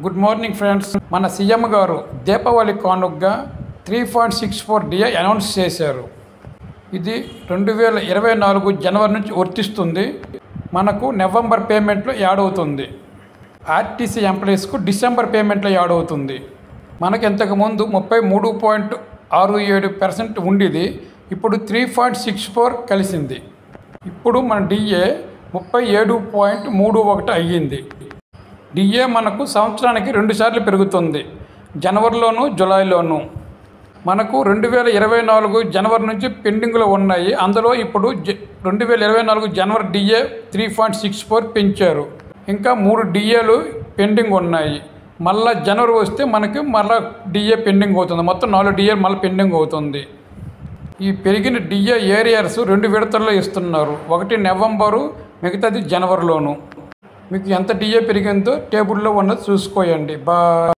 Good morning friends. మన CM గారు దీపావళి కానుకగా 3.64 డిఏ అనౌన్స్ చేశారు. ఇది 2024 జనవరి నుంచి వర్తిస్తుంది. మనకు నవంబర్ పేమెంట్లో యాడ్ అవుతుంది. ఆర్టీసీ ఎంప్లాయీస్కు డిసెంబర్ పేమెంట్లో యాడ్ అవుతుంది. మనకి ఇంతకుముందు 33.67% ఉండేది, ఇప్పుడు 3.64 కలిసింది. ఇప్పుడు మన డిఏ 37.31 అయ్యింది. డిఏ మనకు సంవత్సరానికి 2 సార్లు పెరుగుతుంది, జనవరిలోను జూలైలోను. మనకు 2024 జనవరి నుంచి పెండింగ్లో ఉన్నాయి. అందులో ఇప్పుడు 2024 జనవరి డిఏ 3.64 పెంచారు. ఇంకా 3 డిఏలు పెండింగ్ ఉన్నాయి. మళ్ళీ జనవరి వస్తే మనకి మళ్ళీ డిఏ పెండింగ్ అవుతుంది. మొత్తం 4 డిఏలు మళ్ళీ పెండింగ్ అవుతుంది. ఈ పెరిగిన డిఏ ఏరియర్స్ 2 విడతల్లో ఇస్తున్నారు. ఒకటి నవంబరు, మిగతాది జనవరిలోను. మీకు ఎంత డిఏ పెరిగిందో టేబుల్లో ఉన్నది చూసుకోండి.